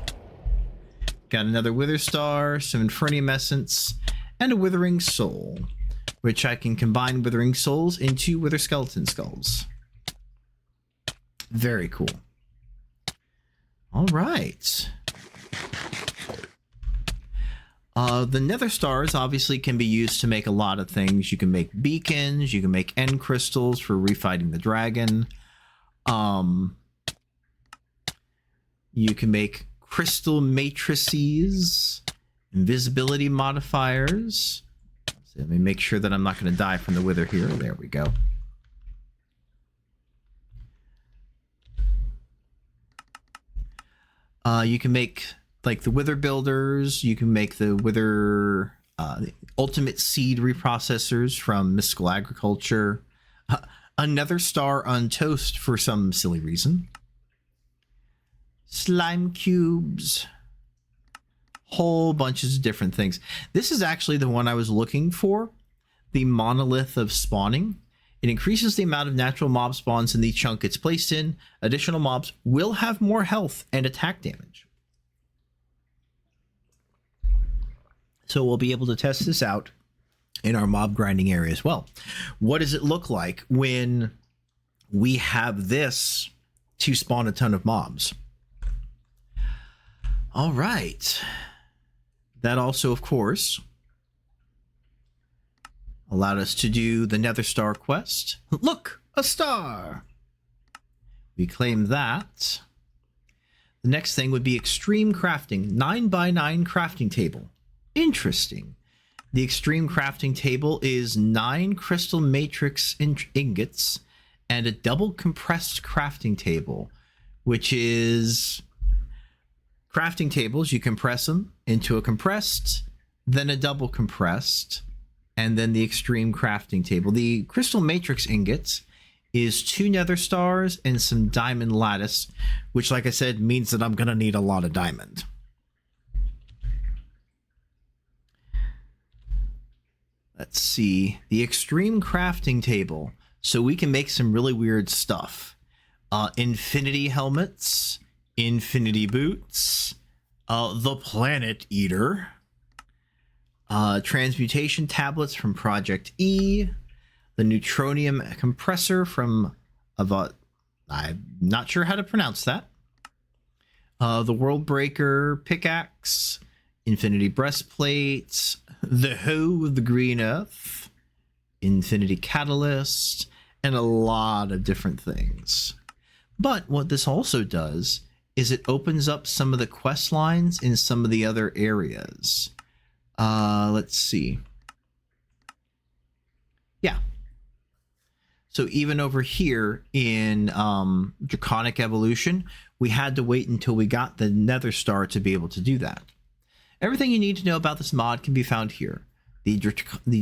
Got another Wither Star, some Infernium Essence, and a Withering Soul, which I can combine Withering Souls into Wither Skeleton Skulls. Very cool. All right. The Nether Stars obviously can be used to make a lot of things. You can make beacons, you can make end crystals for refighting the dragon. You can make crystal matrices, invisibility modifiers. So let me make sure that I'm not going to die from the Wither here. There we go. You can make like the Wither builders. You can make the Wither ultimate seed reprocessors from Mystical Agriculture. Another Star on Toast for some silly reason. Slime cubes. Whole bunches of different things. This is actually the one I was looking for. The Monolith of Spawning. It increases the amount of natural mob spawns in the chunk it's placed in. Additional mobs will have more health and attack damage. So we'll be able to test this out in our mob grinding area as well. What does it look like when we have this to spawn a ton of mobs? All right. That also, of course, allowed us to do the Nether Star quest. Look, a star! We claim that. The next thing would be Extreme Crafting, 9x9 crafting table. Interesting. The Extreme Crafting table is 9 crystal matrix ingots and a double compressed crafting table, which is crafting tables. You compress them into a compressed, then a double compressed, and then the Extreme Crafting table. The crystal matrix ingots is 2 nether stars and some diamond lattice, which, like I said, means that I'm gonna need a lot of diamond. Let's see, the extreme crafting table, so we can make some really weird stuff. Infinity helmets, infinity boots, the planet eater, transmutation tablets from Project E, the neutronium compressor from I'm not sure how to pronounce that, the world breaker pickaxe, infinity breastplates, the hoe of the green earth, infinity catalyst, and a lot of different things. But what this also does is it opens up some of the quest lines in some of the other areas. Let's see. Yeah. So even over here in Draconic Evolution, we had to wait until we got the Nether Star to be able to do that. Everything you need to know about this mod can be found here. The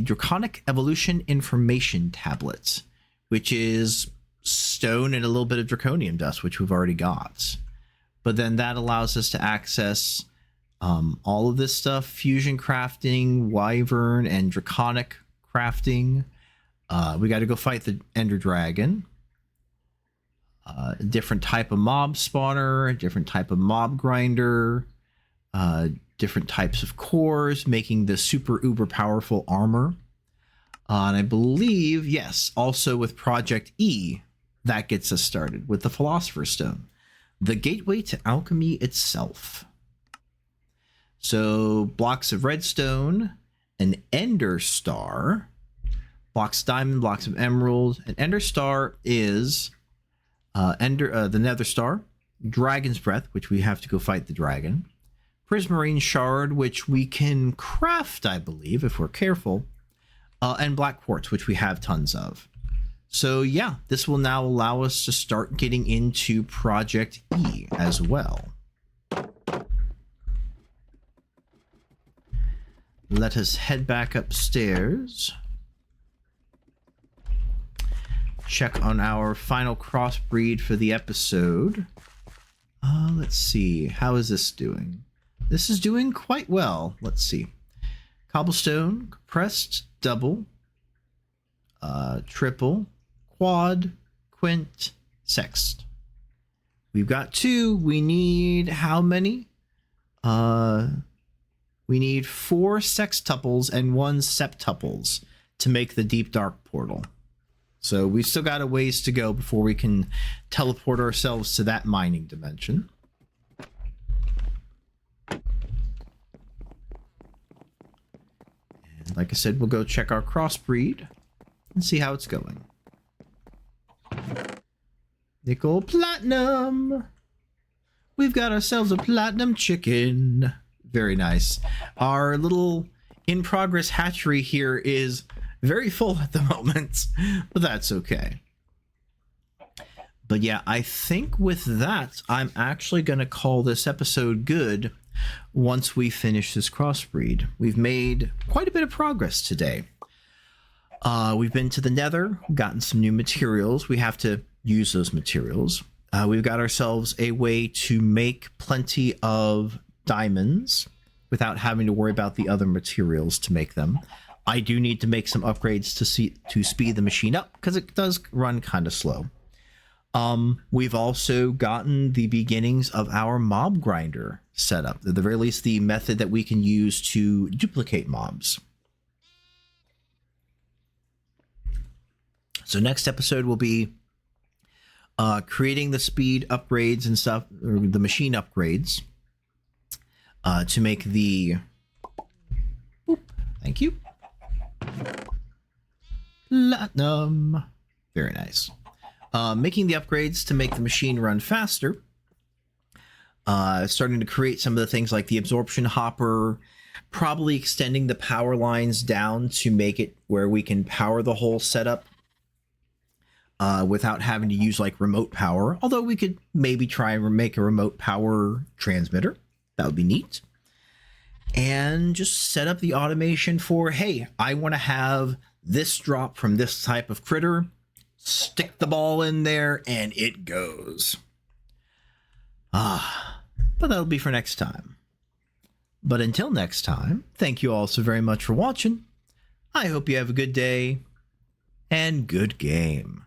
Draconic Evolution Information Tablets, which is stone and a little bit of draconium dust, which we've already got. But then that allows us to access all of this stuff: fusion crafting, wyvern, and draconic crafting. We got to go fight the Ender Dragon. A different type of mob spawner, a different type of mob grinder, different types of cores, making the super uber powerful armor. And I believe, yes, also with Project E, that gets us started with the Philosopher's Stone, the gateway to alchemy itself. So blocks of redstone, an ender star, blocks of diamond, blocks of emerald. An ender star is the nether star, dragon's breath, which we have to go fight the dragon, prismarine shard, which we can craft, I believe, if we're careful, and black quartz, which we have tons of. So yeah, this will now allow us to start getting into Project E as well. Let us head back upstairs. Check on our final crossbreed for the episode. Let's see. How is this doing? This is doing quite well. Let's see. Cobblestone, compressed, double, triple, quad, quint, sext. We've got 2. We need how many? We need 4 sextuples and 1 septuples to make the deep dark portal. So we've still got a ways to go before we can teleport ourselves to that mining dimension. And like I said, we'll go check our crossbreed and see how it's going. Nickel platinum. We've got ourselves a platinum chicken. Very nice. Our little in-progress hatchery here is very full at the moment, but that's okay. But yeah, I think with that, I'm actually going to call this episode good once we finish this crossbreed. We've made quite a bit of progress today. We've been to the Nether, gotten some new materials. We have to use those materials. We've got ourselves a way to make plenty of diamonds without having to worry about the other materials to make them. I do need to make some upgrades to speed the machine up because it does run kind of slow. We've also gotten the beginnings of our mob grinder set up, at the very least the method that we can use to duplicate mobs. So next episode will be creating the speed upgrades and stuff, or the machine upgrades, to make the... Thank you. Platinum. Very nice. Making the upgrades to make the machine run faster. Starting to create some of the things like the absorption hopper, probably extending the power lines down to make it where we can power the whole setup without having to use like remote power. Although we could maybe try and make a remote power transmitter. That would be neat. And just set up the automation for, hey, I want to have this drop from this type of critter stick the ball in there, and it goes. But that'll be for next time. But until next time, thank you all so very much for watching. I hope you have a good day and good game.